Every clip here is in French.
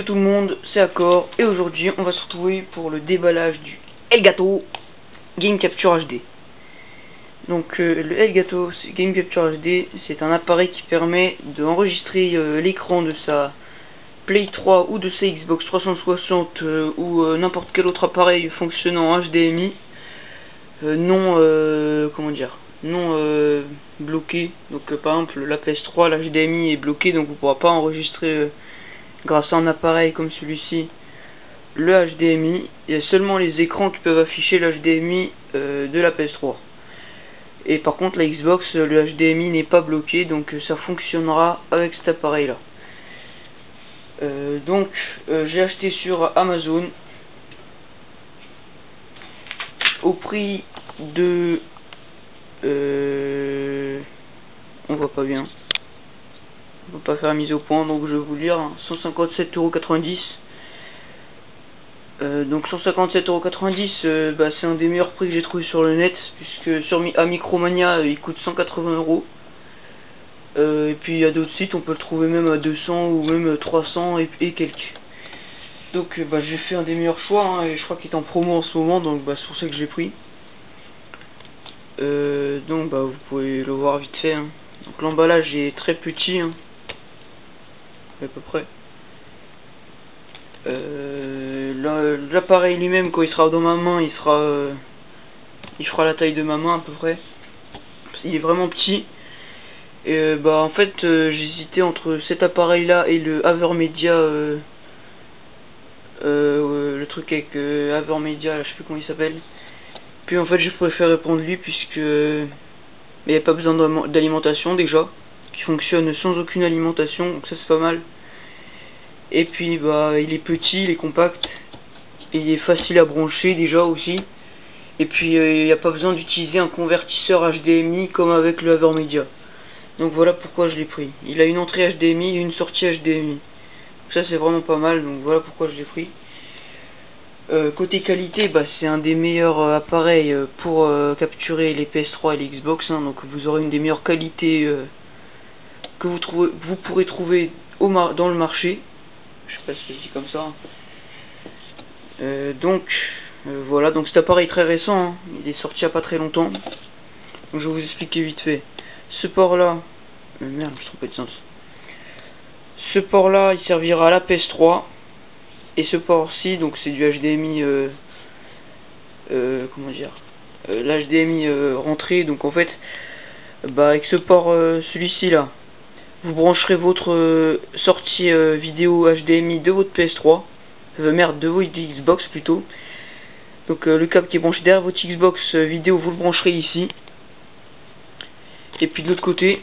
tout le monde, c'est Accor et aujourd'hui on va se retrouver pour le déballage du Elgato Game Capture HD. Donc le Elgato Game Capture HD, c'est un appareil qui permet d'enregistrer l'écran de sa Play 3 ou de sa Xbox 360 ou n'importe quel autre appareil fonctionnant en HDMI non bloqué. Donc par exemple la PS3, la HDMI est bloqué, donc vous ne pourrez pas enregistrer grâce à un appareil comme celui-ci le HDMI. Il y a seulement les écrans qui peuvent afficher le HDMI de la PS3. Et par contre la Xbox, le HDMI n'est pas bloqué, donc ça fonctionnera avec cet appareil là. J'ai acheté sur Amazon au prix de on voit pas bien, on va pas faire la mise au point, donc je vais vous lire, 157,90 €. Donc 157,90 €, c'est un des meilleurs prix que j'ai trouvé sur le net, puisque sur Micromania il coûte 180 €. Et puis il y a d'autres sites, on peut le trouver même à 200 ou même 300 et quelques. Donc j'ai fait un des meilleurs choix, et je crois qu'il est en promo en ce moment, donc c'est pour ça que je l'ai pris. Vous pouvez le voir vite fait. Donc l'emballage est très petit, à peu près. L'appareil lui-même, quand il sera dans ma main, il fera la taille de ma main à peu près. Il est vraiment petit. Et en fait j'hésitais entre cet appareil là et le Avermedia, le truc avec Avermedia, je sais plus comment il s'appelle. Puis en fait je préfère prendre lui, puisque il n'y a pas besoin d'alimentation déjà, qui fonctionne sans aucune alimentation, donc ça c'est pas mal. Et puis il est petit, il est compact, et il est facile à brancher déjà aussi. Et puis il n'y a pas besoin d'utiliser un convertisseur HDMI comme avec le Avermedia. Donc voilà pourquoi je l'ai pris. Il a une entrée HDMI et une sortie HDMI. Donc ça c'est vraiment pas mal, donc voilà pourquoi je l'ai pris. Côté qualité, c'est un des meilleurs appareils pour capturer les PS3 et les Xbox, donc vous aurez une des meilleures qualités que vous pourrez trouver dans le marché. Je sais pas si c'est dit comme ça. Voilà, donc cet appareil est très récent, il est sorti il n'y a pas très longtemps. Donc je vais vous expliquer vite fait. Ce port là, merde, je me suis trompé de sens. Ce port là, il servira à la PS3. Et ce port-ci, donc c'est du HDMI, l'HDMI rentré. Donc en fait, avec ce port, celui-ci là, vous brancherez votre sortie vidéo HDMI de votre PS3, de votre Xbox plutôt. Donc le câble qui est branché derrière votre Xbox vidéo, vous le brancherez ici. Et puis de l'autre côté,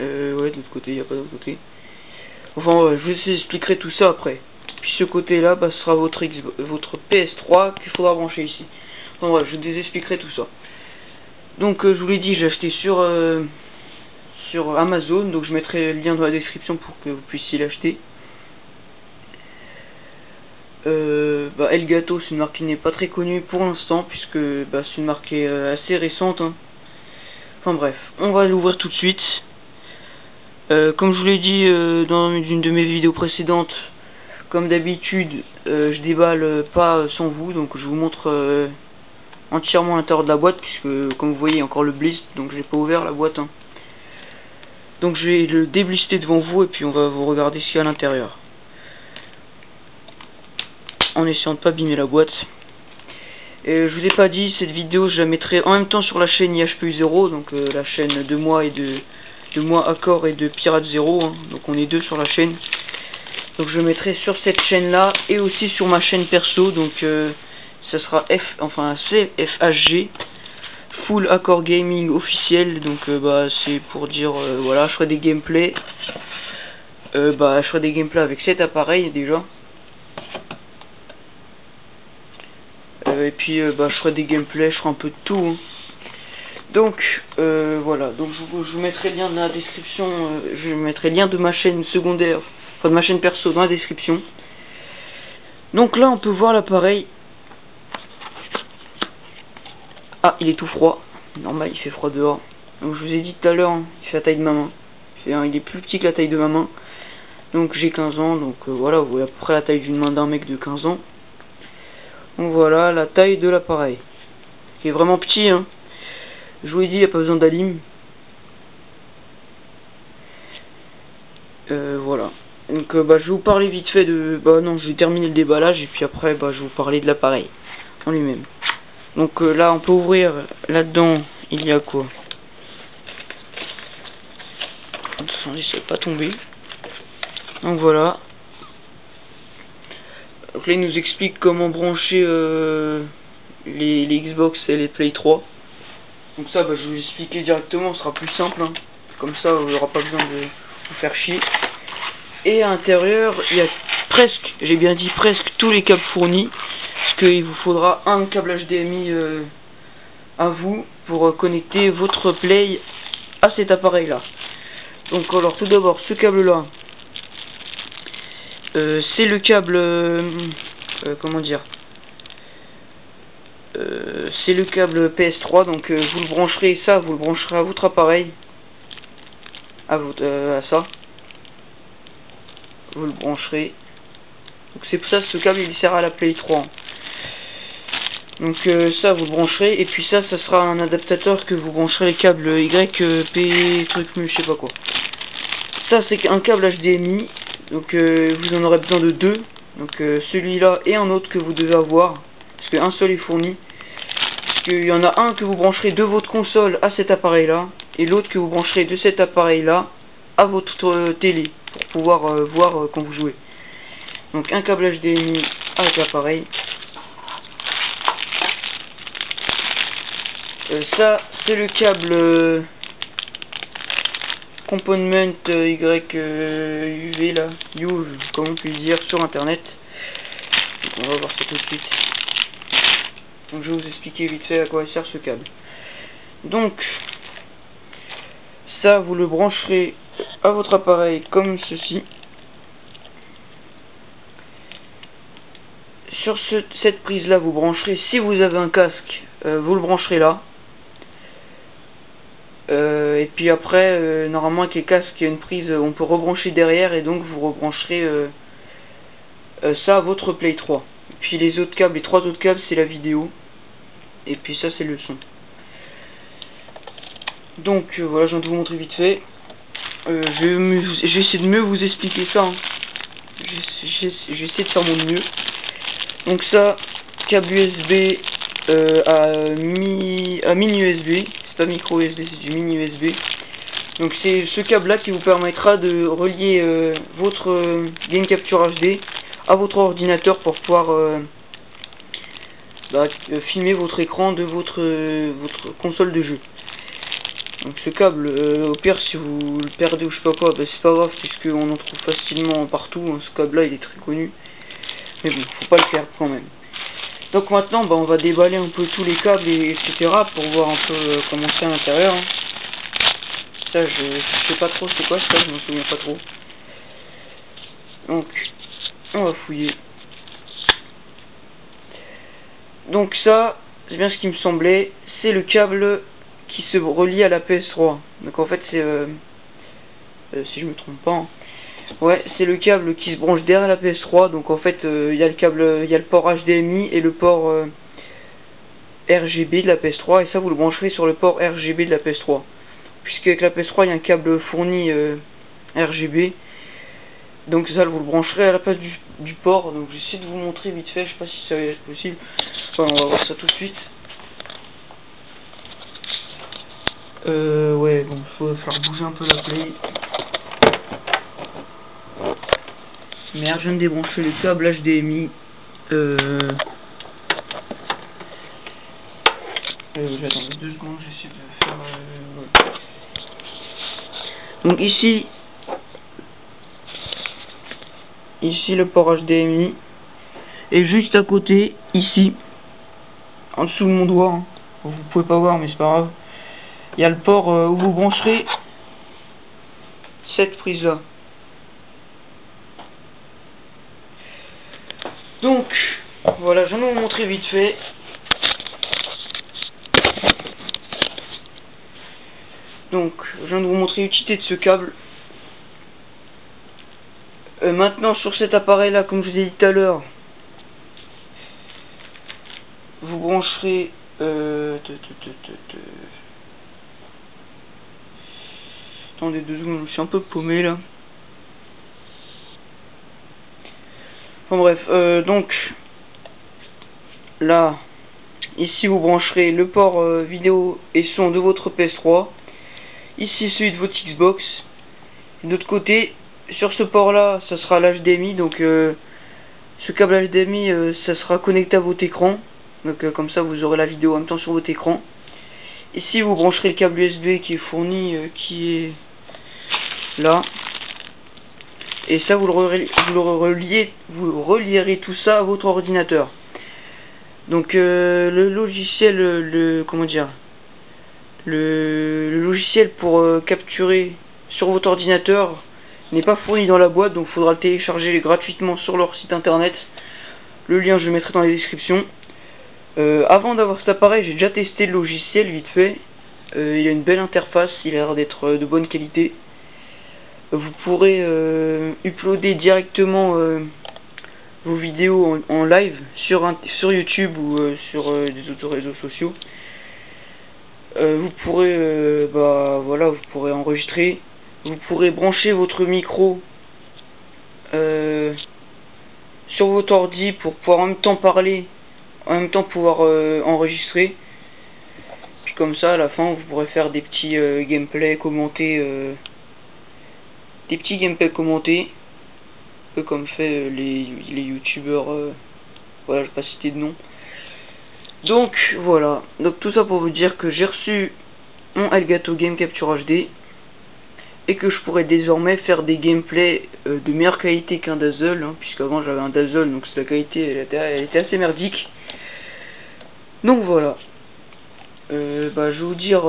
de l'autre côté, il n'y a pas d'autre côté. Enfin, je vous expliquerai tout ça après. Puis ce côté là, ce sera votre PS3 qu'il faudra brancher ici. Enfin voilà, je vous expliquerai tout ça. Donc je vous l'ai dit, j'ai acheté sur Amazon, donc je mettrai le lien dans la description pour que vous puissiez l'acheter. Elgato, c'est une marque qui n'est pas très connue pour l'instant, puisque c'est une marque assez récente. Enfin bref, on va l'ouvrir tout de suite. Comme je vous l'ai dit dans une de mes vidéos précédentes, comme d'habitude, je déballe pas sans vous, donc je vous montre entièrement l'intérieur de la boîte, puisque comme vous voyez, il y a encore le blister, donc je n'ai pas ouvert la boîte. Donc je vais le déblister devant vous, et puis on va vous regarder ce qu'il y a à l'intérieur, en essayant de pas abîmer la boîte. Et je vous ai pas dit, cette vidéo je la mettrai en même temps sur la chaîne IHPU0, donc la chaîne de moi Accor et de Pirate Zero, donc on est deux sur la chaîne. Donc je mettrai sur cette chaîne là et aussi sur ma chaîne perso, donc ça sera CFHG Full Accor Gaming officiel. Donc c'est pour dire voilà, je ferai des gameplays, avec cet appareil déjà. Et puis je ferai des gameplays, je ferai un peu de tout. Donc voilà, donc je vous mettrai le lien dans la description, je mettrai le lien de ma chaîne secondaire, de ma chaîne perso dans la description. Donc là on peut voir l'appareil. Ah, il est tout froid, normal, il fait froid dehors. Donc je vous ai dit tout à l'heure, il fait la taille de ma main, il est plus petit que la taille de ma main. Donc j'ai 15 ans, donc voilà, vous voyez à peu près la taille d'une main d'un mec de 15 ans. Donc voilà la taille de l'appareil. Qui est vraiment petit, hein. Je vous ai dit, il n'y a pas besoin d'alim. Voilà. Donc je vais vous parler vite fait de... non, je vais terminer le déballage et puis après je vais vous parler de l'appareil en lui-même. Donc là on peut ouvrir, là-dedans il y a quoi? Attendez, ça va pas tomber. Donc voilà. Donc là il nous explique comment brancher les Xbox et les Play 3. Donc ça je vais vous expliquer directement, ce sera plus simple, hein. Comme ça il n'y aura pas besoin de vous faire chier. Et à l'intérieur il y a presque, j'ai bien dit presque tous les câbles fournis. Parce qu'il vous faudra un câble HDMI à vous pour connecter votre Play à cet appareil là. Donc alors tout d'abord ce câble là, c'est le câble comment dire, c'est le câble PS3. Donc vous le brancherez, ça vous le brancherez à votre appareil, à ça vous le brancherez. Donc c'est pour ça, ce câble il sert à la Play 3. Donc ça vous le brancherez, et puis ça sera un adaptateur que vous brancherez les câbles YP truc je sais pas quoi. Ça c'est un câble HDMI, donc vous en aurez besoin de deux. Donc celui-là et un autre que vous devez avoir, parce qu'un seul est fourni. Parce qu'il y en a un que vous brancherez de votre console à cet appareil là, et l'autre que vous brancherez de cet appareil là à votre télé, pour pouvoir voir quand vous jouez. Donc un câble HDMI avec l'appareil. Ça c'est le câble component UV là, UV comme on peut dire sur internet. Donc on va voir ça tout de suite. Donc je vais vous expliquer vite fait à quoi sert ce câble. Donc ça vous le brancherez à votre appareil comme ceci. Sur cette prise là vous brancherez, si vous avez un casque vous le brancherez là. Et puis après normalement avec les casques il y a une prise, on peut rebrancher derrière, et donc vous rebrancherez ça à votre Play 3. Et puis les autres câbles, les trois autres câbles c'est la vidéo, et puis ça c'est le son. Donc voilà, je viens de vous montrer vite fait. Je vais essayer de mieux vous expliquer ça, hein. Je vais essayer de faire mon mieux. Donc ça, câble USB à mini USB, c'est pas micro USB, c'est du mini USB. Donc c'est ce câble là qui vous permettra de relier votre Game Capture HD à votre ordinateur pour pouvoir filmer votre écran de votre console de jeu. Donc ce câble, au pire si vous le perdez ou je sais pas quoi, c'est pas grave, puisqu'on en trouve facilement partout, hein. Ce câble là il est très connu, mais bon, faut pas le perdre quand même. Donc maintenant on va déballer un peu tous les câbles etc. pour voir un peu comment c'est à l'intérieur, hein. Ça je sais pas trop c'est quoi ça, je me souviens pas trop. Donc on va fouiller. Donc ça c'est bien ce qui me semblait, c'est le câble qui se relie à la PS3. Donc en fait c'est si je me trompe pas, hein. Ouais, c'est le câble qui se branche derrière la PS3. Donc en fait il y a le câble, il y a le port HDMI et le port RGB de la PS3, et ça vous le brancherez sur le port RGB de la PS3, puisqu'avec la PS3 il y a un câble fourni RGB. Donc ça vous le brancherez à la place du port. Donc j'essaie de vous montrer vite fait, je sais pas si ça va être possible. Enfin, on va voir ça tout de suite. Ouais, bon, faut faire bouger un peu la play. Merde, je viens de débrancher le câble HDMI. J'attends 2 secondes, j'essaie de faire. Ouais. Donc ici le port HDMI, et juste à côté, ici, en dessous de mon doigt, hein. Vous pouvez pas voir mais c'est pas grave, il y a le port où vous brancherez cette prise là. Donc voilà, je vais vous montrer vite fait. Donc je viens de vous montrer l'utilité de ce câble. Maintenant sur cet appareil là, comme je vous ai dit tout à l'heure, vous brancherez attendez 2 secondes, je suis un peu paumé là. Enfin bref, donc là, ici vous brancherez le port vidéo et son de votre PS3, ici celui de votre Xbox, et de l'autre côté, sur ce port là, ça sera l'HDMI, donc ce câble HDMI, ça sera connecté à votre écran, donc comme ça vous aurez la vidéo en même temps sur votre écran. Ici vous brancherez le câble USB qui est fourni, qui est là. Et ça vous relierez tout ça à votre ordinateur. Donc le logiciel, comment dire, le logiciel pour capturer sur votre ordinateur n'est pas fourni dans la boîte, donc il faudra le télécharger gratuitement sur leur site internet. Le lien je le mettrai dans la description. Avant d'avoir cet appareil, j'ai déjà testé le logiciel vite fait. Il a une belle interface, il a l'air d'être de bonne qualité. Vous pourrez uploader directement vos vidéos en live sur YouTube ou sur des autres réseaux sociaux. Vous pourrez voilà, vous pourrez enregistrer. Vous pourrez brancher votre micro sur votre ordi pour pouvoir en même temps parler, en même temps pouvoir enregistrer. Puis comme ça, à la fin, vous pourrez faire des petits gameplays commentés. Des petits gameplays commentés, un peu comme fait les youtubeurs, voilà, je vais pas citer de nom. Donc voilà, donc tout ça pour vous dire que j'ai reçu mon Elgato Game Capture HD et que je pourrais désormais faire des gameplays de meilleure qualité qu'un Dazzle, hein, puisqu'avant j'avais un Dazzle, donc la qualité elle était assez merdique. Donc voilà, je vais vous dire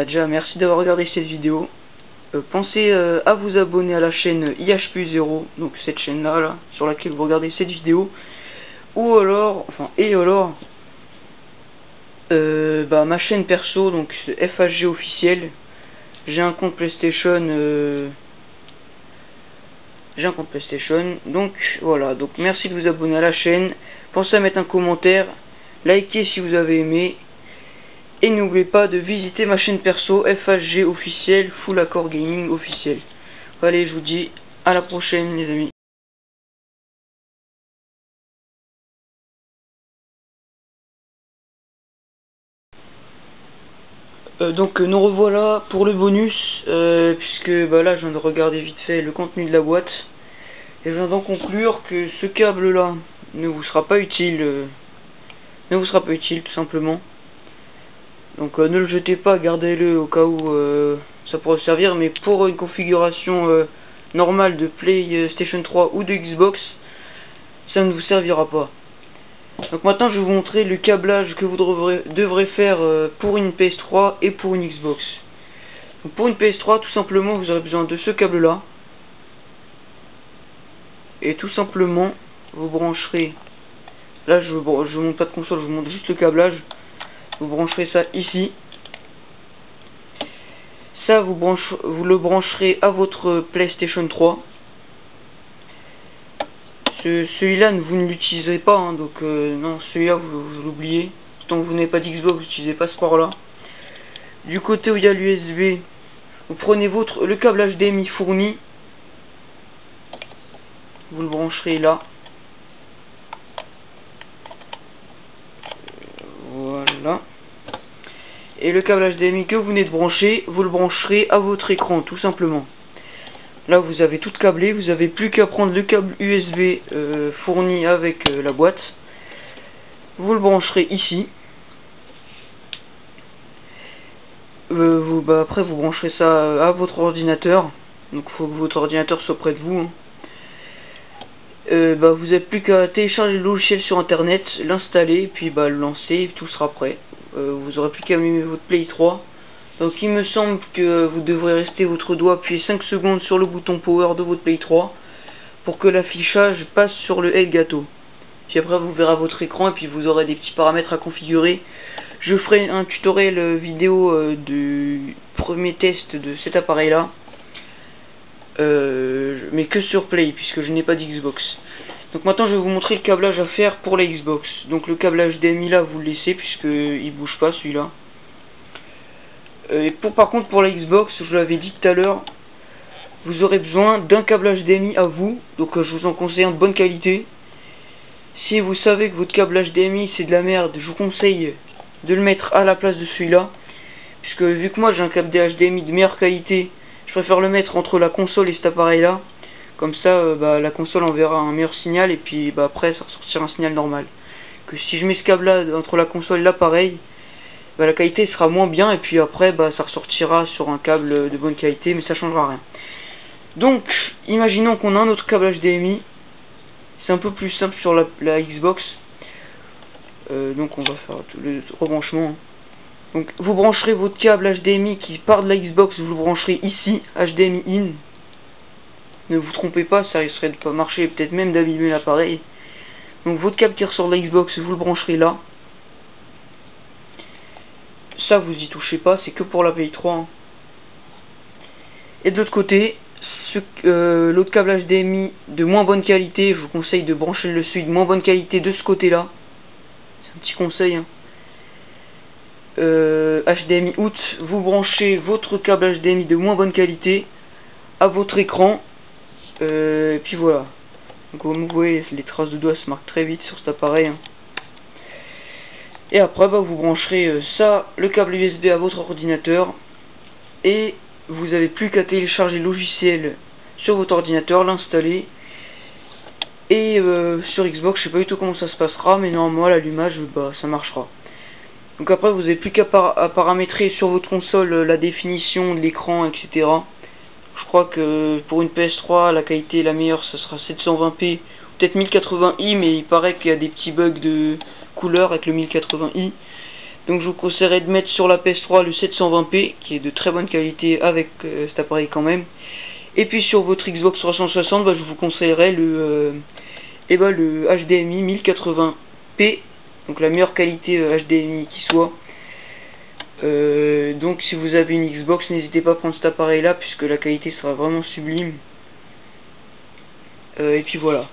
déjà merci d'avoir regardé cette vidéo. Pensez à vous abonner à la chaîne IHP0, donc cette chaîne là, sur laquelle vous regardez cette vidéo, ou alors, ma chaîne perso, donc FHG officiel. J'ai un compte PlayStation, donc voilà, donc merci de vous abonner à la chaîne, pensez à mettre un commentaire, likez si vous avez aimé. Et n'oubliez pas de visiter ma chaîne perso FHG officiel, Full Accord Gaming officiel. Allez, je vous dis à la prochaine les amis. Donc nous revoilà pour le bonus, puisque là je viens de regarder vite fait le contenu de la boîte. Et je viens d'en conclure que ce câble là ne vous sera pas utile, tout simplement. Donc ne le jetez pas, gardez-le au cas où ça pourrait servir, mais pour une configuration normale de PlayStation 3 ou de Xbox, ça ne vous servira pas. Donc maintenant je vais vous montrer le câblage que vous devrez faire pour une PS3 et pour une Xbox. Donc pour une PS3, tout simplement vous aurez besoin de ce câble là. Et tout simplement vous brancherez, là je vous montre pas de console, je vous montre juste le câblage. Vous brancherez ça ici. Ça vous le brancherez à votre PlayStation 3. Celui-là vous ne l'utilisez pas, hein, donc non, celui-là vous l'oubliez. Tant que vous n'avez pas d'Xbox, vous n'utilisez pas ce port là. Du côté où il y a l'USB, vous prenez le câble HDMI fourni. Vous le brancherez là. Voilà. Et le câble HDMI que vous venez de brancher, vous le brancherez à votre écran, tout simplement. Là vous avez tout câblé, vous n'avez plus qu'à prendre le câble USB fourni avec la boîte. Vous le brancherez ici. Après vous brancherez ça à votre ordinateur. Donc il faut que votre ordinateur soit près de vous, hein. Vous n'avez plus qu'à télécharger le logiciel sur internet, l'installer, puis le lancer, et tout sera prêt. Vous aurez plus qu'à allumer votre Play 3. Donc il me semble que vous devrez rester votre doigt appuyé 5 secondes sur le bouton Power de votre Play 3 pour que l'affichage passe sur le Elgato. Puis après vous verrez votre écran et puis vous aurez des petits paramètres à configurer. Je ferai un tutoriel vidéo du premier test de cet appareil là. mais que sur Play puisque je n'ai pas d'Xbox. Donc maintenant je vais vous montrer le câblage à faire pour la Xbox. Donc le câblage HDMI là vous le laissez puisque il bouge pas celui-là. Et par contre pour la Xbox, je vous l'avais dit tout à l'heure, vous aurez besoin d'un câblage HDMI à vous. Donc je vous en conseille un de bonne qualité. Si vous savez que votre câble HDMI c'est de la merde, je vous conseille de le mettre à la place de celui-là. Puisque vu que moi j'ai un câble HDMI de meilleure qualité, je préfère le mettre entre la console et cet appareil là. Comme ça la console enverra un meilleur signal et puis après ça ressortira un signal normal. Que si je mets ce câble là entre la console et l'appareil, la qualité sera moins bien et puis après ça ressortira sur un câble de bonne qualité, mais ça changera rien. Donc imaginons qu'on a un autre câble HDMI. C'est un peu plus simple sur la Xbox. Donc on va faire le rebranchement. Donc vous brancherez votre câble HDMI qui part de la Xbox, vous le brancherez ici, HDMI in. Ne vous trompez pas, ça risquerait de pas marcher et peut-être même d'abîmer l'appareil. Donc votre câble qui ressort de la Xbox, vous le brancherez là. Ça vous y touchez pas, c'est que pour la Play 3. Hein. Et de l'autre côté, l'autre câble HDMI de moins bonne qualité, je vous conseille de brancher le celui de moins bonne qualité de ce côté là. C'est un petit conseil. Hein. HDMI out, vous branchez votre câble HDMI de moins bonne qualité à votre écran. Et puis voilà. Donc comme vous voyez, les traces de doigts se marquent très vite sur cet appareil. Hein. Et après vous brancherez ça, le câble USB à votre ordinateur. Et vous n'avez plus qu'à télécharger le logiciel sur votre ordinateur, l'installer. Et sur Xbox, je sais pas du tout comment ça se passera, mais normalement à l'allumage, ça marchera. Donc après vous n'avez plus qu'à paramétrer sur votre console la définition de l'écran, etc. Je crois que pour une PS3 la qualité la meilleure ça sera 720p, peut-être 1080i, mais il paraît qu'il y a des petits bugs de couleur avec le 1080i. Donc je vous conseillerais de mettre sur la PS3 le 720p qui est de très bonne qualité avec cet appareil quand même. Et puis sur votre Xbox 360 je vous conseillerais le HDMI 1080p, donc la meilleure qualité HDMI qui soit. Donc si vous avez une Xbox, n'hésitez pas à prendre cet appareil là puisque la qualité sera vraiment sublime. Et puis voilà.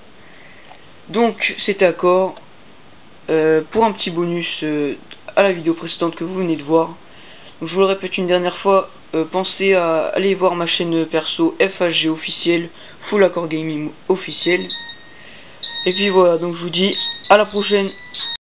Donc c'était accord. Pour un petit bonus à la vidéo précédente que vous venez de voir. Donc, je vous le répète une dernière fois, pensez à aller voir ma chaîne perso FHG officiel, Full Accord Gaming officiel. Et puis voilà, donc je vous dis à la prochaine.